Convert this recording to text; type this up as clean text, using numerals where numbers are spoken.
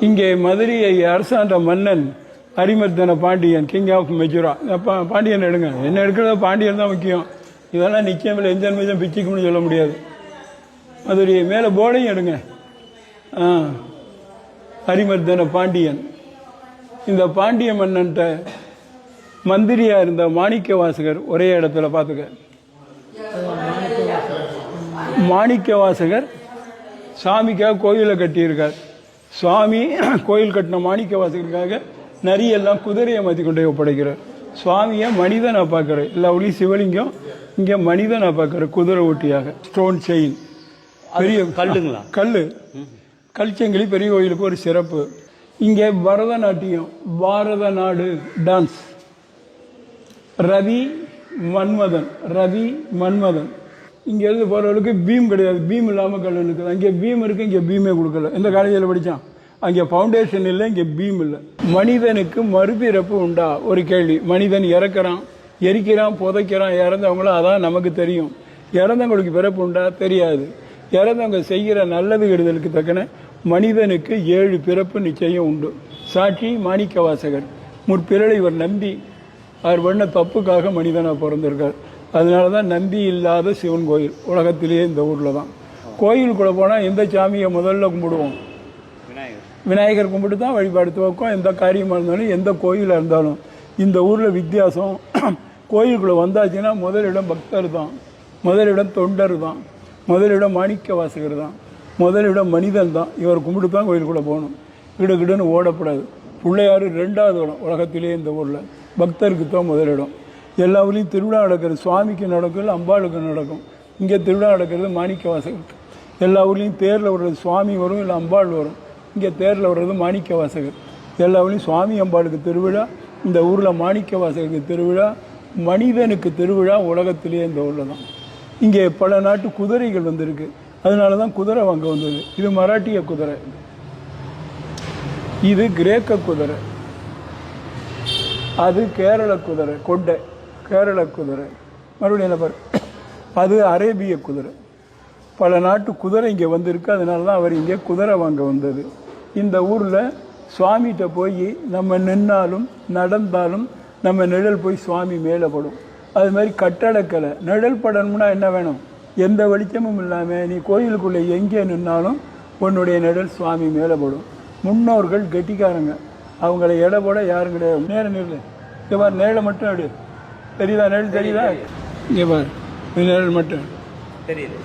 இங்கே மதுரையை அரசாண்ட மன்னன் அரிமர்தன பாண்டியன், கிங் ஆஃப் மெஜுரா. பாண்டியன் எடுங்க, என்ன எடுக்கிறத பாண்டியன் தான் முக்கியம். இதெல்லாம் நிச்சயம் இல்லை, எந்த நிமிஷம் பிச்சுக்கும்னு சொல்ல முடியாது. மதுரையை மேலே போர்டையும் எடுங்க. அரிமர்தன பாண்டியன். இந்த பாண்டிய மன்னன்ட்ட மந்திரியா இருந்த மாணிக்க வாசகர் ஒரே இடத்துல பார்த்துக்க. மாணிக்க வாசகர் சாமிக்காக கோயிலை கட்டியிருக்கார். சுவாமி கோயில் கட்டின மாணிக்க வாசகருக்காக நரியெல்லாம் குதிரையை மாற்றி கொண்டே ஒப்படைக்கிறார். சுவாமியை மனிதனை பார்க்குறேன், எல்லா ஒளியும் சிவலிங்கம், இங்கே மனிதனை பார்க்குற குதிரை ஊட்டியாக. ஸ்டோன் செயின், பெரிய கல்லுங்களா? கல்ச்சங்கிலி பெரிய கோயிலுக்கு ஒரு சிறப்பு. இங்கே பரதநாட்டியம், பாரத நாடு டான்ஸ். ரவி மன்மதன். இங்கேருந்து போகிறவர்களுக்கு பீம் கிடையாது, பீம் இல்லாமல் கல் இருக்குது. அங்கே பீம் இருக்குது, இங்கே பீமே கொடுக்கல. எந்த காலேஜில் படித்தான்? அங்கே ஃபவுண்டேஷன் இல்லை, இங்கே பீம் இல்லை. மனிதனுக்கு மறுபிறப்பு உண்டா? ஒரு கேள்வி. மனிதன் இறக்குறான், எரிக்கிறான், புதைக்கிறான், இறந்தவங்களும் அதான் நமக்கு தெரியும். இறந்தவங்களுக்கு பிறப்பு உண்டா? தெரியாது. இறந்தவங்க செய்கிற நல்லது கெடுதலுக்கு தக்கன மனிதனுக்கு 7 பிறப்பு நிச்சயம் உண்டு. சாட்சி மாணிக்க வாசகர். முற்பிறலை இவர் நம்பி அவர் பண்ண தப்புக்காக மனிதனாக பிறந்திருக்கார். அதனால தான் நந்தி இல்லாத சிவன் கோயில் உலகத்திலேயே இந்த ஊரில் தான். கோயிலுக்குள்ளே போனால் எந்த சாமியை முதல்ல கும்பிடுவோம்? விநாயகர் கும்பிட்டு தான் வழிபாடு துவக்கம். எந்த காரியமாக இருந்தாலும், எந்த கோயிலாக இருந்தாலும். இந்த ஊரில் வித்தியாசம். கோயிலுக்குள்ளே வந்தாச்சுன்னா முதலிடம் பக்தர் தான், முதலிடம் தொண்டர் தான், முதலிடம் மாணிக்க வாசகர் தான், முதலிடம் மனிதன் தான். இவர் கும்பிட்டு தான் கோயிலுக்குள்ளே போகணும். கிடுன்னு ஓடப்படாது. பிள்ளையார் 2வது இடம் உலகத்திலேயே இந்த ஊரில். பக்தருக்கு தான் முதலிடம். எல்லா ஊர்லேயும் திருவிழா நடக்கிறது சுவாமிக்கு நடக்கும், இல்லை அம்பாளுக்கு நடக்கும். இங்கே திருவிழா நடக்கிறது மாணிக்க வாசகருக்கு. எல்லா ஊர்லேயும் தேரில் வர்றது சுவாமி வரும், இல்லை அம்பாள் வரும். இங்கே தேரில் வர்றது மாணிக்க வாசகர். எல்லா ஊர்லேயும் சுவாமி அம்பாளுக்கு திருவிழா, இந்த ஊரில் மாணிக்க வாசகருக்கு திருவிழா. மனிதனுக்கு திருவிழா உலகத்திலேயே இந்த ஊரில் தான். இங்கே பல நாட்டு குதிரைகள் வந்திருக்கு, அதனால தான் குதிரை வாங்க வந்தது. இது மராட்டிய குதிரை, இது கிரேக்க குதிரை, அது கேரள குதிரை, கொண்டை கேரள குதிரை. மறுபடியும் என்ன பாரு, அது அரேபிய குதிரை. பல நாட்டு குதிரை இங்கே வந்திருக்கு, அதனால தான் அவர் இங்கே குதிரை வாங்க வந்தது. இந்த ஊரில் சுவாமிகிட்ட போய் நம்ம நின்னாலும் நடந்தாலும் நம்ம நிழல் போய் சுவாமி மேலே படும். அது மாதிரி கட்டடக்கலை நிழல் படணும்னா என்ன வேணும்? எந்த வெளிச்சமும் இல்லாமல் நீ கோயிலுக்குள்ளே எங்கே நின்னாலும் உன்னுடைய நிழல் சுவாமி மேலே படும். முன்னோர்கள் கெட்டிக்காரங்க, அவங்கள எடை போட யாரும் கிடையாது. நேரம் நிழல் இங்கே பார், நிழலை மட்டும் எடு. தெரியுதா? நிழல் தெரியுதா? இங்கே பார், நிழல் மட்டும் தெரியுது.